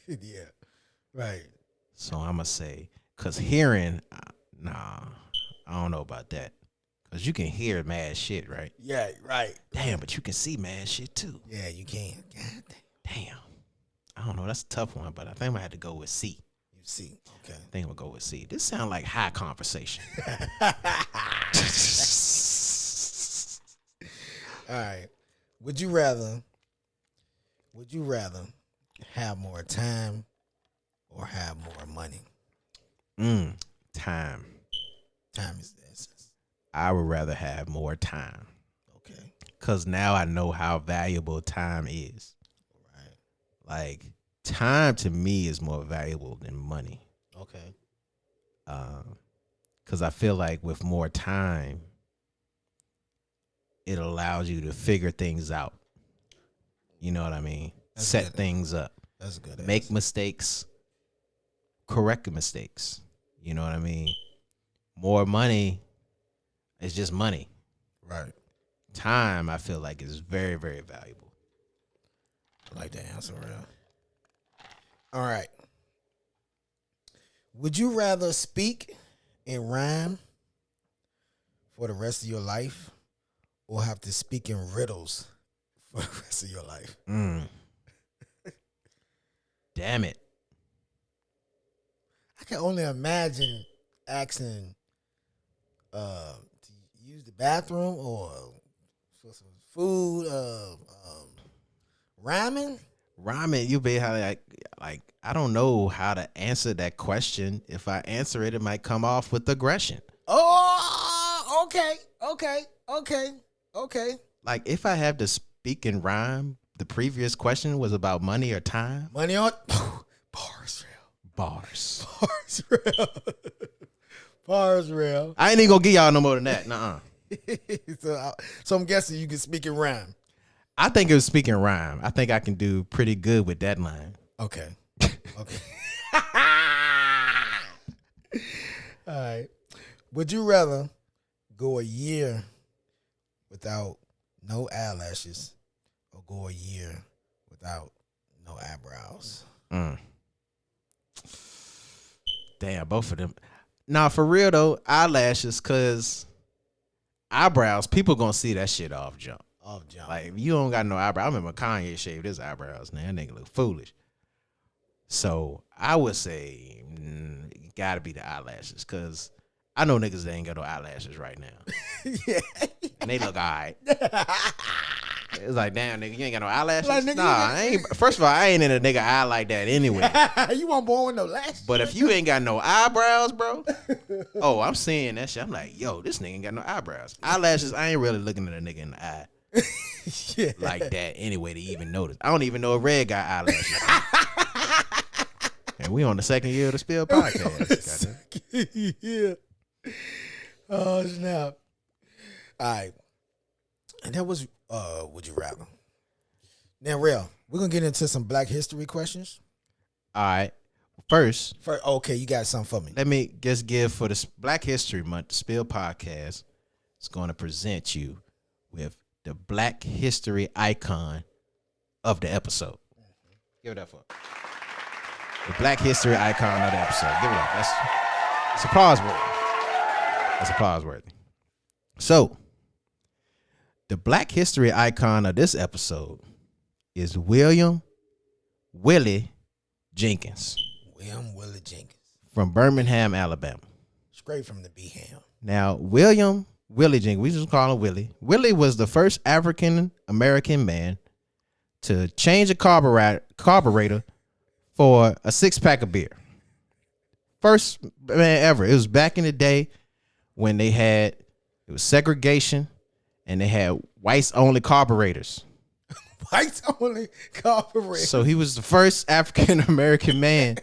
Yeah. Right. So I'm going to say, because hearing, nah, I don't know about that. Because you can hear mad shit, right? Yeah, right. Damn, but you can see mad shit too. Yeah, you can. God Damn. I don't know. That's a tough one, but I think I'm going to have to go with C. You see. Okay. I think I'm going to go with C. This sounds like high conversation. All right. Would you rather have more time or have more money? Time. Time is the essence. I would rather have more time. Okay. Because now I know how valuable time is. Right. Like, time to me is more valuable than money. Okay. Because I feel like with more time, it allows you to figure things out. You know what I mean? That's Set good. things up. That's a good. Make answer. mistakes. Correct mistakes. You know what I mean? More money is just money. Right. Time, I feel like, is very, very valuable. I like that answer, Rell. All right. Would you rather speak in rhyme for the rest of your life or have to speak in riddles for the rest of your life? Damn it. I can only imagine asking to use the bathroom or for some food, rhyming. Rhyming, you be how like I don't know how to answer that question. If I answer it, it might come off with aggression. Oh, okay. Like if I have to speak in rhyme, the previous question was about money or time. Money on bars, Bars. real. Bars, real. I ain't even gonna give y'all no more than that. Nuh-uh. So I'm guessing you can speak in rhyme. I think it was speaking rhyme. I think I can do pretty good with that line. Okay. Okay. All right. Would you rather go a year without no eyelashes or go a year without no eyebrows? Damn, both of them. Nah, for real though, eyelashes, cause eyebrows, people gonna see that shit off jump. Off jump. Like if you don't got no eyebrow, I remember Kanye shaved his eyebrows. Man, that nigga look foolish. So I would say it gotta be the eyelashes, cause I know niggas that ain't got no eyelashes right now. Yeah. And they look all right. It's like, damn, nigga, you ain't got no eyelashes? Like, nigga, nah, I ain't. First of all, I ain't in a nigga eye like that anyway. You weren't born with no lashes. But if you ain't got no eyebrows, bro, oh, I'm seeing that shit. I'm like, yo, this nigga ain't got no eyebrows. Eyelashes, I ain't really looking at a nigga in the eye Yeah. like that anyway to even notice. I don't even know if Red got eyelashes. And we on the second year of the Spill podcast. Yeah. Oh, snap. All right. And that was Would You Rather. Now, Rell, we're going to get into some Black History questions. All right. First, okay, you got something for me. let me just give for this Black History Month, Spill podcast is going to present you with the Black History icon of the episode. Give it up for the Black History icon of the episode. Give it up. That's applause worthy. That's applause worthy. So, the Black History icon of this episode is William Willie Jenkins William Willie Jenkins. from Birmingham, Alabama. Straight from the B-Ham. Now, William Willie Jenkins, we just call him Willie. Willie was the first African American man to change a carburetor for a 6-pack of beer. First man ever. It was back in the day when it was segregation and they had whites only carburetors. Whites only carburetor. So he was the first African American man.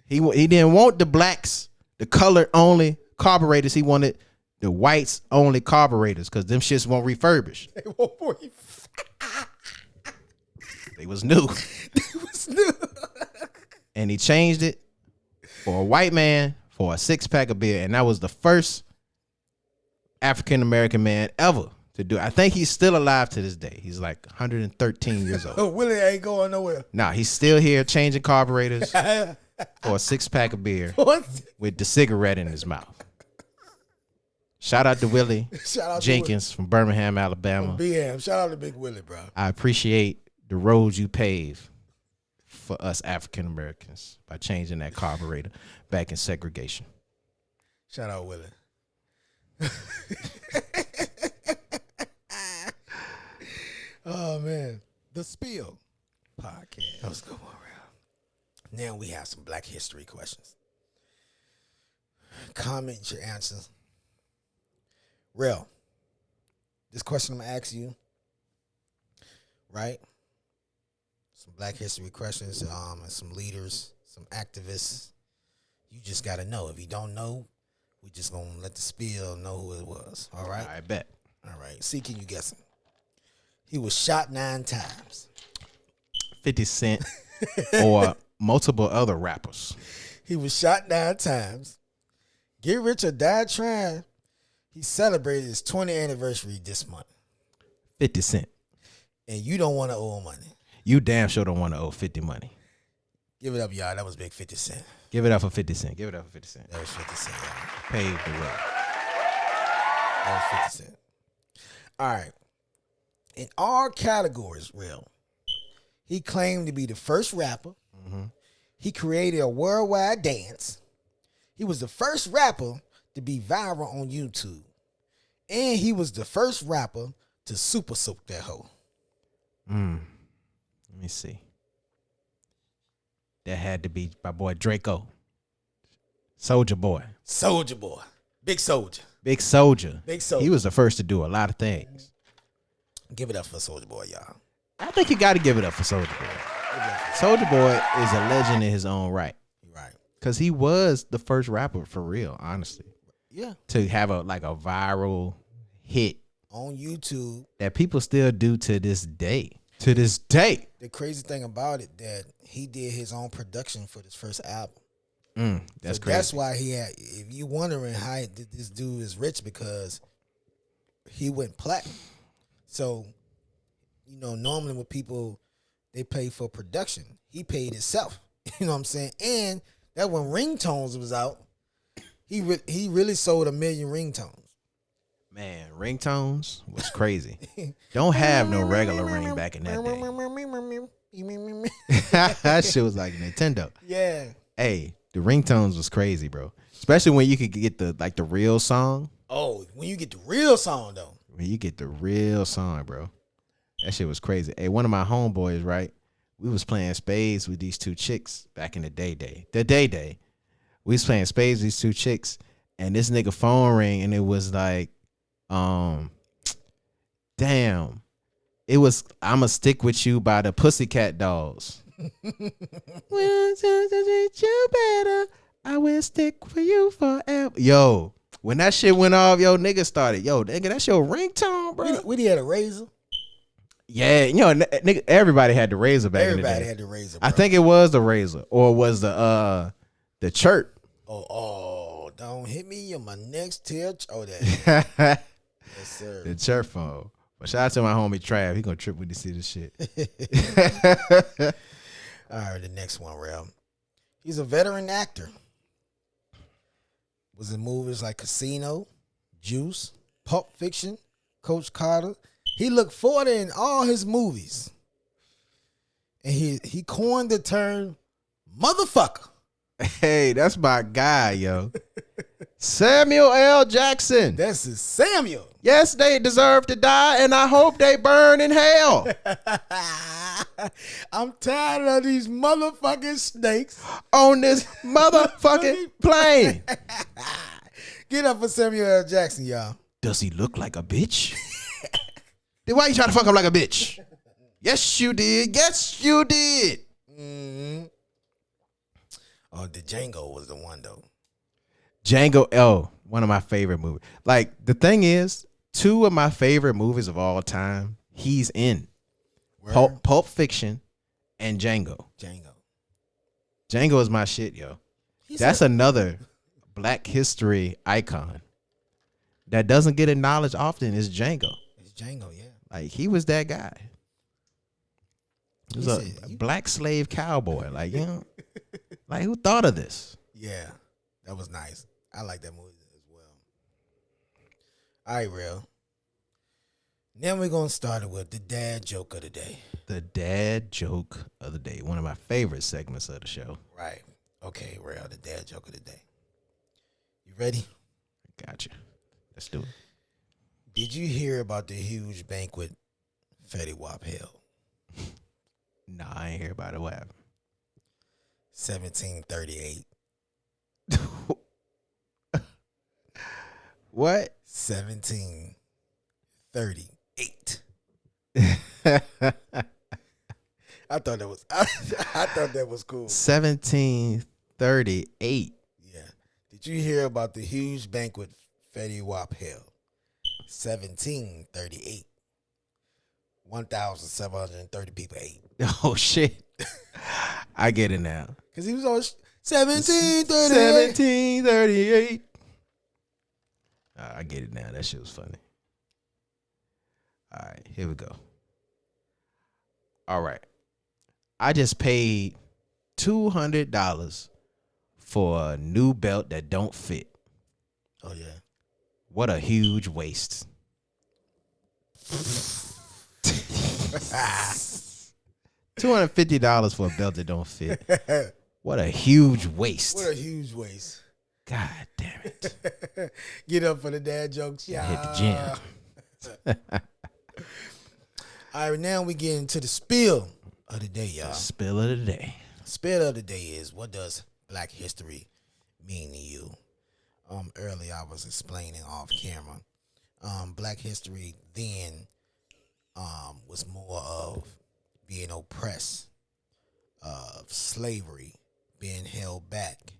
He didn't want the blacks, the color only carburetors. He wanted the whites only carburetors because them shits won't refurbish. They was new. It was new. And he changed it for a white man for a 6-pack of beer. And that was the first African American man ever to do it. I think he's still alive to this day. He's like 113 years old. Willie ain't going nowhere. Nah, he's still here changing carburetors for a 6-pack of beer with the cigarette in his mouth. Shout out to Willie Jenkins from Birmingham, Alabama. B-Ham. Shout out to Big Willie, bro. I appreciate the roads you pave for us African Americans by changing that carburetor back in segregation. Shout out Willie. Oh, man. The Spill podcast. That was a good one, Rell. Now we have some Black History questions. Comment your answers. Rell, this question I'm going to ask you, right? Some Black History questions, and some leaders, some activists. You just got to know. If you don't know, we just going to let the Spill know who it was. All right? I bet. All right. See, can you guess him? He was shot 9 times. 50 Cent or multiple other rappers. He was shot 9 times. Get Rich or Die Trying. He celebrated his 20th anniversary this month. 50 Cent. And you don't want to owe him money. You damn sure don't want to owe 50 money. Give it up, y'all. That was big 50 Cent. Give it up for 50 Cent. Give it up for 50 Cent. That was 50 Cent, y'all. Paved the way. That was 50 Cent. All right. In all categories, Rell, he claimed to be the first rapper. Mm-hmm. He created a worldwide dance. He was the first rapper to be viral on YouTube. And he was the first rapper to super soak that hoe. Let me see. That had to be my boy Draco. Soldier Boy. Soldier Boy. Big Soldier. Big Soldier. Big Soldier. He was the first to do a lot of things. Give it up for Soldier Boy, y'all. I think you got to give it up for Soldier Boy. Soldier Boy is a legend in his own right. Right. Because he was the first rapper for real, honestly. Yeah. to have a viral hit On YouTube. that people still do to this day. To this day. The crazy thing about it that he did his own production for this first album. That's So crazy. that's why he had. If you wondering how this dude is rich, because he went platinum. So, normally when people they pay for production, he paid himself. You know what I'm saying? And that when ringtones was out, he really sold 1 million ringtones. Man, ringtones was crazy. Don't have no regular ring back in that day. That shit was like Nintendo. Yeah. Hey, the ringtones was crazy, bro. Especially when you could get the real song. Oh, when you get the real song though. When you get the real song, bro. That shit was crazy. Hey, one of my homeboys, right? We was playing spades with these two chicks back in the day. We was playing spades with these two chicks, and this nigga phone rang, and it was like, damn. It was I'ma Stick With You by the Pussycat Dolls. When I treat you better, I will stick for you forever. Yo, when that shit went off, nigga started, nigga, that's your ringtone, bro. We had a razor. Yeah, nigga, everybody had the razor back in the day. Everybody had the razor, bro. I think it was the razor, or was the chirp. Oh, don't hit me on my next tip. Oh, that. Yes, sir. The chirp phone. But shout out to my homie Trav. He gonna trip when he see this shit. All right, the next one, Rell. He's a veteran actor. Was in movies like Casino, Juice, Pulp Fiction, Coach Carter. He looked 40 in all his movies. And he coined the term motherfucker. Hey, that's my guy, yo. Samuel L. Jackson. That's his Samuel. Yes, they deserve to die, and I hope they burn in hell. I'm tired of these motherfucking snakes On this motherfucking plane. Get up for Samuel L. Jackson, y'all. Does he look like a bitch? Then why you trying to fuck him like a bitch? Yes, you did. Yes, you did. Mm-hmm. Oh, the Django was the one, though. Django, one of my favorite movies. Like, the thing is, 2 of my favorite movies of all time, he's in. Pulp Fiction and Django. Django is my shit, yo. That's another Black history icon that doesn't get acknowledged often is Django. It's Django, yeah. Like, he was that guy. He was a black slave cowboy. Like, like, who thought of this? Yeah, that was nice. I like that movie as well. All right, Rell. Now we're going to start it with the dad joke of the day. The dad joke of the day. One of my favorite segments of the show. Right. Okay, Rell, the dad joke of the day. You ready? Gotcha. Let's do it. Did you hear about the huge banquet Fetty Wap held? Nah, I ain't hear about it. What happened? 1738. What? 1738. I thought that was cool. 1738. Yeah. Did you hear about the huge banquet Fetty Wap held? 1738. 1,730 people ate. Oh shit. I get it now. Because he was on 1738. 1738. I get it now. That shit was funny. All right, here we go. All right. I just paid $200 for a new belt that don't fit. Oh, yeah. What a huge waste. $250 for a belt that don't fit. What a huge waste. What a huge waste. God damn it. Get up for the dad jokes. Yeah. Hit the gym. All right, now we get into the spill of the day, y'all. Spill of the day. Spill of the day is, what does Black history mean to you? Earlier I was explaining off camera. Black history then was more of being oppressed, of slavery, being held back,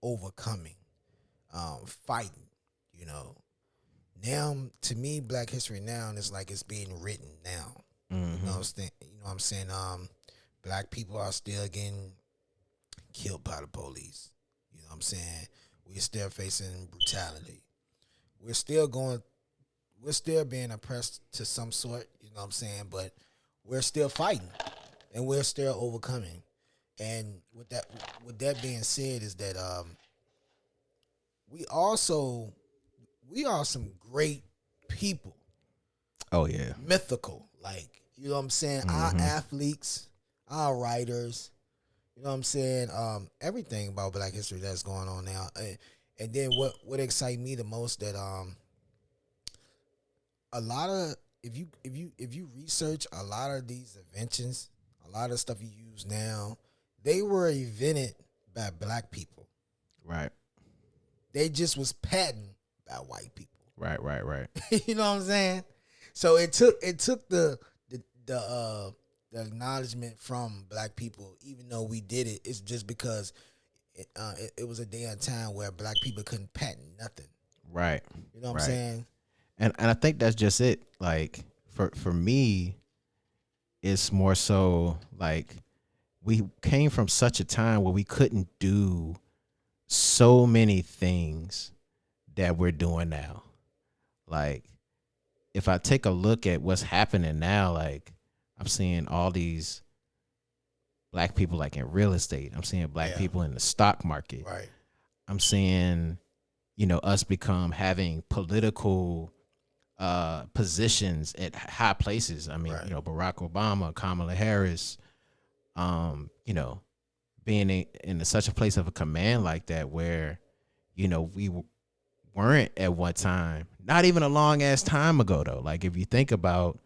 overcoming, fighting. You know, now to me, Black History now is like it's being written now. You know what I'm saying? Black people are still getting killed by the police. You know what I'm saying? We're still facing brutality. We're still being oppressed to some sort, you know what I'm saying? But we're still fighting and we're still overcoming. And with that being said is that we are some great people. Oh yeah. Mythical. Like, you know what I'm saying? Our athletes, our writers, you know what I'm saying? Everything about Black history that's going on now. And then what excites me the most that a lot of if you research a lot of these inventions, a lot of stuff you use now, they were invented by Black people. Right. They just was patented by white people. Right. You know what I'm saying? So it took the acknowledgement from Black people, even though we did it. It's just because it was a day and time where Black people couldn't patent nothing. Right. You know what I'm saying? And I think that's just it. Like for me, it's more so like we came from such a time where we couldn't do so many things that we're doing now. Like if I take a look at what's happening now, like I'm seeing all these Black people like in real estate. I'm seeing Black people in the stock market. Right. I'm seeing, us having political positions at high places. I mean, Barack Obama, Kamala Harris, being in such a place of a command like that where, we weren't at one time, not even a long ass time ago though. Like if you think about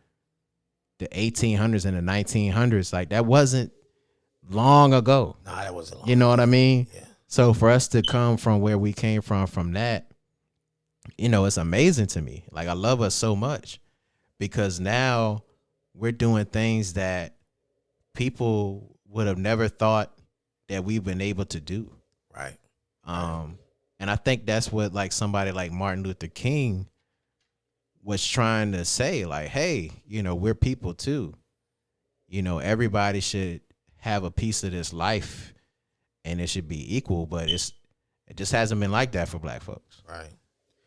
the 1800s and the 1900s, like that wasn't long ago. Nah, that wasn't long. You know what I mean? Yeah. So for us to come from where we came from that, it's amazing to me. Like I love us so much because now we're doing things that people would have never thought that we've been able to do. Right. And I think that's what like somebody like Martin Luther King was trying to say, like, hey, we're people too. Everybody should have a piece of this life and it should be equal, but it just hasn't been like that for Black folks. Right.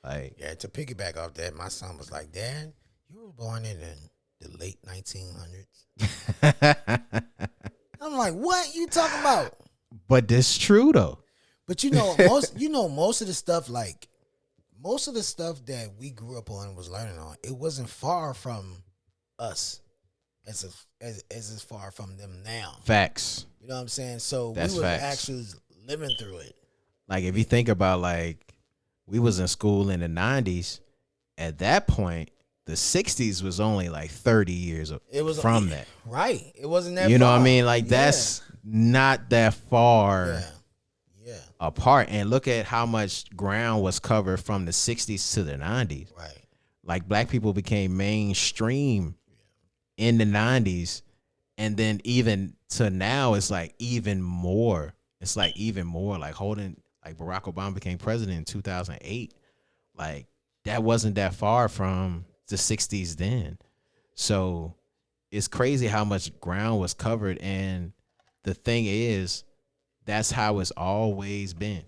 Like, yeah, to piggyback off that, my son was like, Dad, you were born in the late 1900s. I'm like, what you talking about? But this true though. But most of the stuff, like most of the stuff that we grew up on and was learning on, it wasn't far from us as far from them now. Facts. You know what I'm saying? So That's we were facts. actually living through it. Like if you think about like we was in school in the 90s, at that point, the 60s was only like 30 years from that. Right. It wasn't that You know far. what I mean? Like that's not that far apart. And look at how much ground was covered from the 60s to the 90s. Right. Like Black people became mainstream in the 90s. And then even to now, it's like even more. It's like even more like like Barack Obama became president in 2008. Like that wasn't that far from the 60s then. So it's crazy how much ground was covered. And the thing is, that's how it's always been.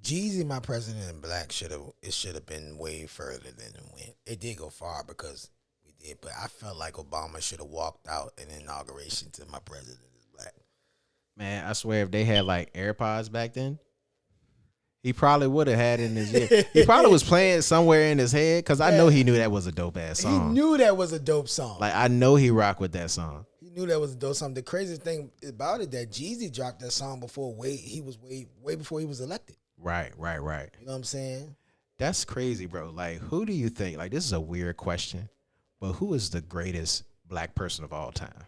Jeezy, my president in Black, should have been way further than it went. It did go far because we did, but I felt like Obama should have walked out an inauguration to my president is Black. Man, I swear if they had like AirPods back then, he probably would have had it in his ear. He probably was playing somewhere in his head because I know he knew that was a dope ass song. He knew that was a dope song. Like I know he rocked with that song. He knew that was a dope song. The craziest thing about it that Jeezy dropped that song way before he was elected. Right. You know what I'm saying? That's crazy, bro. Like, who do you think? Like, this is a weird question, but who is the greatest Black person of all time?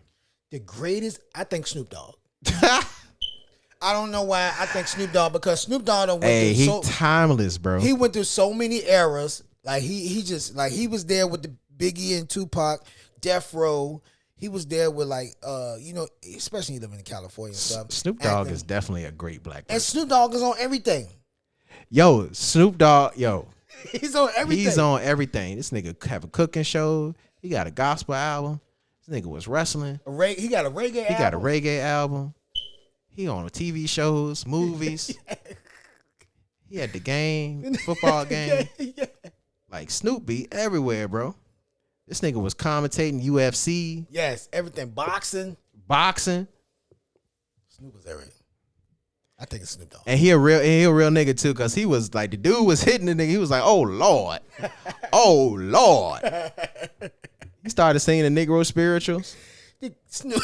The greatest, I think Snoop Dogg. I don't know why I think Snoop Dogg, because Snoop Dogg timeless, bro. He went through so many eras. Like he just like he was there with the Biggie and Tupac, Death Row. He was there with like especially living in California and stuff. Snoop Dogg is definitely a great Black person. And Snoop Dogg is on everything. Yo, Snoop Dogg, yo. He's on everything. He's on everything. This nigga have a cooking show. He got a gospel album. This nigga was wrestling. He got a reggae album. He got a reggae album. He on TV shows, movies. He had the game, football game. Yeah. Like Snoop be everywhere, bro. This nigga was commentating UFC. Yes, everything. Boxing. Snoop was everything. I think it's Snoop Dogg. And he a real nigga too, cause he was like the dude was hitting the nigga. He was like, oh Lord, oh Lord. He started singing the Negro spirituals. Snoop.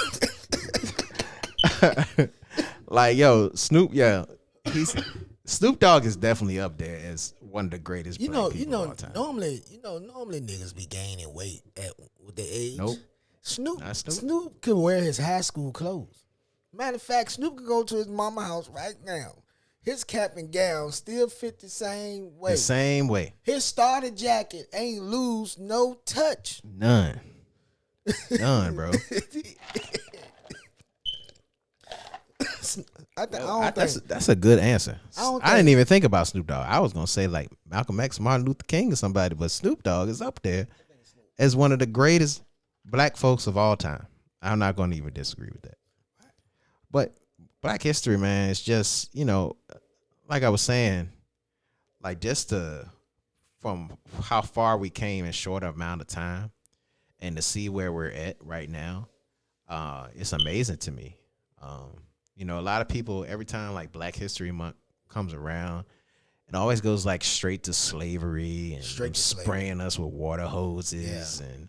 Like yo, Snoop, yeah, Snoop Dogg is definitely up there as one of the greatest. Black people of all time. Normally niggas be gaining weight with their age. Nope. Snoop can wear his high school clothes. Matter of fact, Snoop could go to his mama house right now. His cap and gown still fit the same way. The same way. His starter jacket ain't lose no touch. None, bro. That's a good answer. I didn't even think about Snoop Dogg. I was gonna say like Malcolm X, Martin Luther King, or somebody, but Snoop Dogg is up there as one of the greatest black folks of all time. I'm not gonna even disagree with that. But Black history, man, it's just, like I was saying, like just from how far we came in a short amount of time, and to see where we're at right now, it's amazing to me. A lot of people, every time like Black History Month comes around, it always goes like straight to slavery and spraying us with water hoses and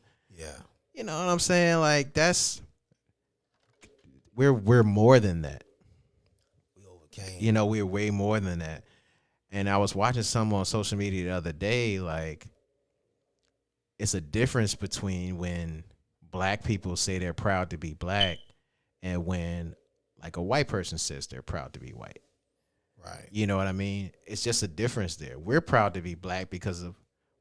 you know what I'm saying? Like we're more than that. We overcame. We're way more than that. And I was watching some on social media the other day, like it's a difference between when black people say they're proud to be black and when like a white person says they're proud to be white. Right. You know what I mean? It's just a difference there. We're proud to be black because of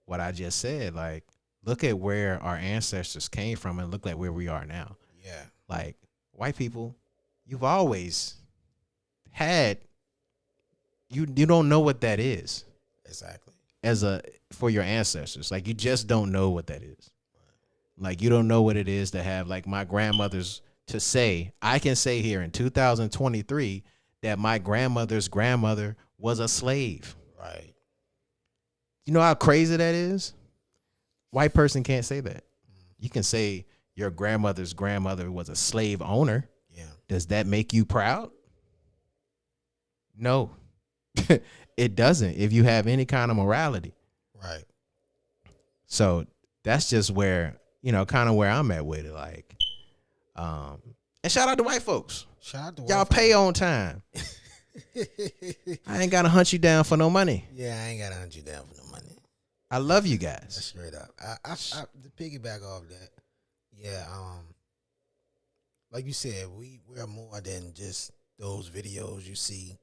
what I just said. Like, look at where our ancestors came from and look at where we are now. Yeah. Like, white people, you've always had, you don't know what that is. Exactly. For your ancestors. Like, you just don't know what that is. Like, you don't know what it is to have, like, my grandmother's to say, I can say here in 2023 that my grandmother's grandmother was a slave. Right. You know how crazy that is? White person can't say that. You can say your grandmother's grandmother was a slave owner. Yeah. Does that make you proud? No. It doesn't if you have any kind of morality. Right. So that's just where, kind of where I'm at with it. Like, and shout out to white folks. Shout out to y'all pay on time. I ain't gotta hunt you down for no money. Yeah, I ain't gotta hunt you down for no money. I love you guys. That's straight up. I to piggyback off that. Yeah, like you said, we're more than just those videos you see,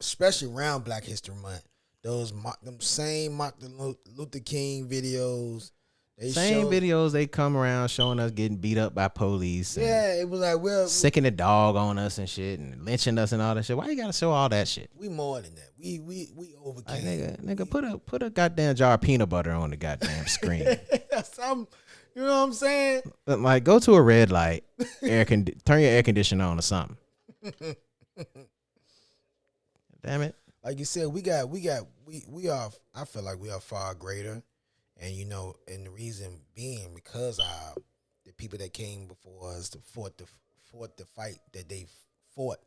especially around Black History Month. Them same Martin Luther King videos. Videos they come around showing us getting beat up by police. Yeah, it was like we're sicking the dog on us and shit and lynching us and all that shit. Why you gotta show all that shit? We more than that. We overcame. Nigga, put a goddamn jar of peanut butter on the goddamn screen. You know what I'm saying? Like, go to a red light, turn your air conditioner on or something. Damn it! Like you said, we are. I feel like we are far greater. And and the reason being because the people that came before us fought the fight that they fought.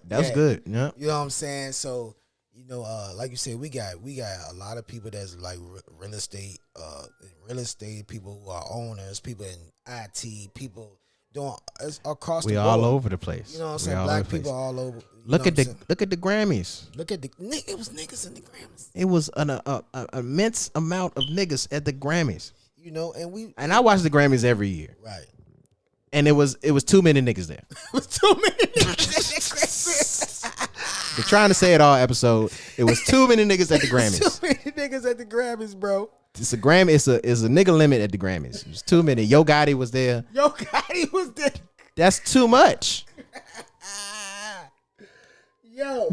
That's good. Yeah. You know what I'm saying? So, like you said, we got a lot of people that's like real estate people who are owners, people in IT, people doing across the board. We all over the place. You know what I'm saying? Black people all over. Look at the Grammys. It was niggas in the Grammys. It was an immense amount of niggas at the Grammys. And I watch the Grammys every year. Right. And it was too many niggas there. It was too many niggas. They're trying to say it all episode. It was too many niggas at the Grammys. Too many niggas at the Grammys, bro. It's a Grammy. It's a nigga limit at the Grammys. There's too many. Yo Gotti was there. Yo Gotti was there. That's too much. Yo.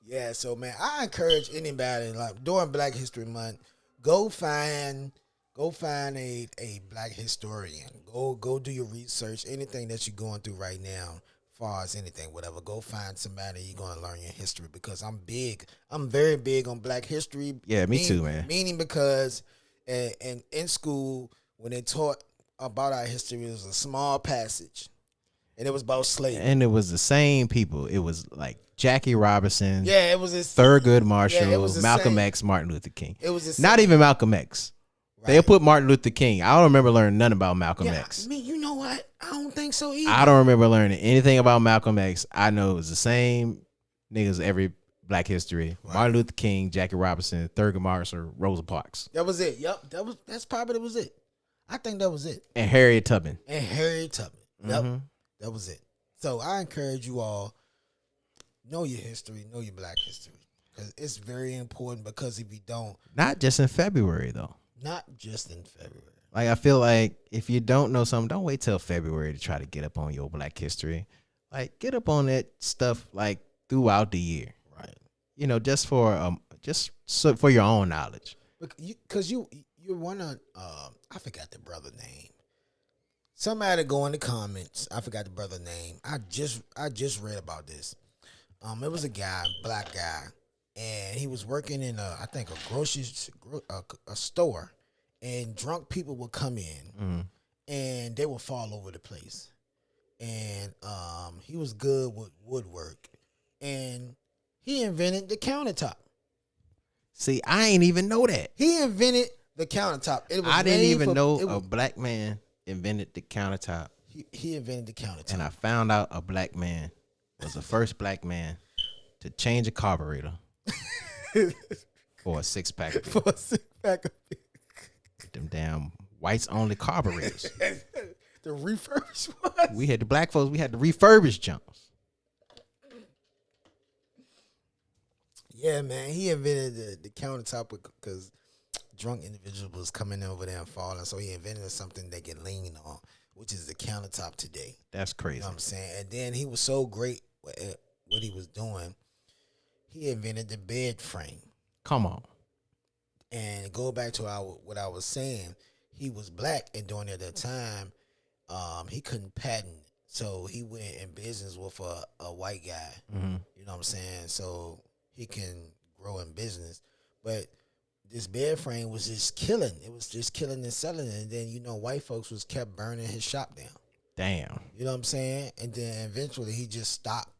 Yeah, so man, I encourage anybody like during Black History Month, go find a black historian. Go do your research. Anything that you're going through right now, far as anything, whatever. Go find somebody you're gonna learn your history because I'm big. I'm very big on Black history. Yeah, me too, man. Meaning because in school when they taught about our history, it was a small passage, and it was about slavery. And it was the same people. It was like Jackie Robinson. Yeah, it was this Thurgood Marshall, Yeah, it was the Malcolm same. X, Martin Luther King. It was the Not same. even Malcolm X. They'll put Martin Luther King. I don't remember learning nothing about Malcolm X. I mean, you know what? I don't think so either. I don't remember learning anything about Malcolm X. I know it was the same niggas every Black history. Right. Martin Luther King, Jackie Robinson, Thurgood Marshall, Rosa Parks. That was it. Yep. That's probably was it. I think that was it. And Harriet Tubman. And Harriet Tubman. Yep. That was it. So I encourage you all, know your history, know your Black history. Because it's very important because if you don't, Not just in February, though. not just in February. Like, I feel like if you don't know something, don't wait till February to try to get up on your Black history. Like, get up on that stuff, like, throughout the year. Right. You know, just for your own knowledge. Because you want to, I forgot the brother name. Somebody go in the comments. I forgot the brother name. I just read about this. It was a guy, black guy, and he was working in I think a store, and drunk people would come in, and they would fall over the place, and he was good with woodwork, and he invented the countertop. See, I ain't even know that. He invented the countertop. It was I didn't made even for- know it a was- black man invented the countertop. he invented the countertop. And I found out a black man was the first black man to change a carburetor for a 6-pack of beer. For a 6-pack of beer. Them damn whites only carburetors. The refurbished ones. We had the black folks, we had the refurbished jumps. Yeah, man. He invented the countertop because drunk individuals was coming over there and falling. So he invented something they can lean on, which is the countertop today. That's You crazy. know what I'm saying? And then he was so great at what he was doing, he invented the bed frame. Come on. And go back to what I was saying, he was black, and during that time, he couldn't patent. So he went in business with a white guy. Mm-hmm. You know what I'm saying? So he can grow in business. But this bed frame was just killing. It was just killing and selling. And then, white folks was kept burning his shop down. Damn. You know what I'm saying? And then eventually he just stopped,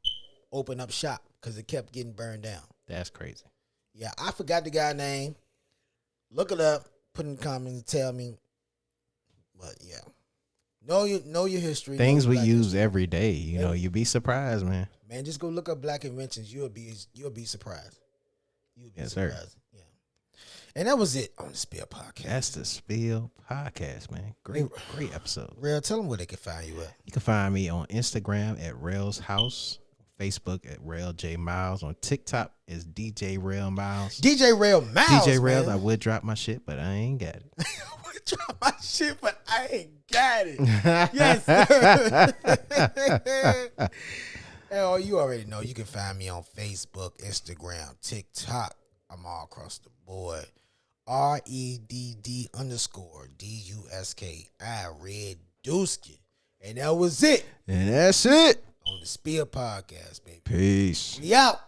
opened up shop because it kept getting burned down. That's crazy. Yeah, I forgot the guy's name. Look it up. Put in the comments and tell me. But yeah, know your history. Things know we your use history. every day. You know, you'd be surprised, man. Man, just go look up black inventions. You'll be surprised. You'll be Yes, sir. surprised. Yeah. And that was it on the Spill Podcast. That's the Spill Podcast, man. Great episode. Rell, tell them where they can find you at. You can find me on Instagram at Rell's House, Facebook at Rell J Miles, on TikTok is DJ Rell Miles. DJ Rell Miles. DJ Rell, man. I would drop my shit, but I ain't got it. I would drop my shit, but I ain't got it. Yes, sir. Hell, you already know. You can find me on Facebook, Instagram, TikTok. I'm all across the board. REDD_DUSK. I read Dusky. And that was it And that's it. on the Spill Podcast, baby. Peace. We out.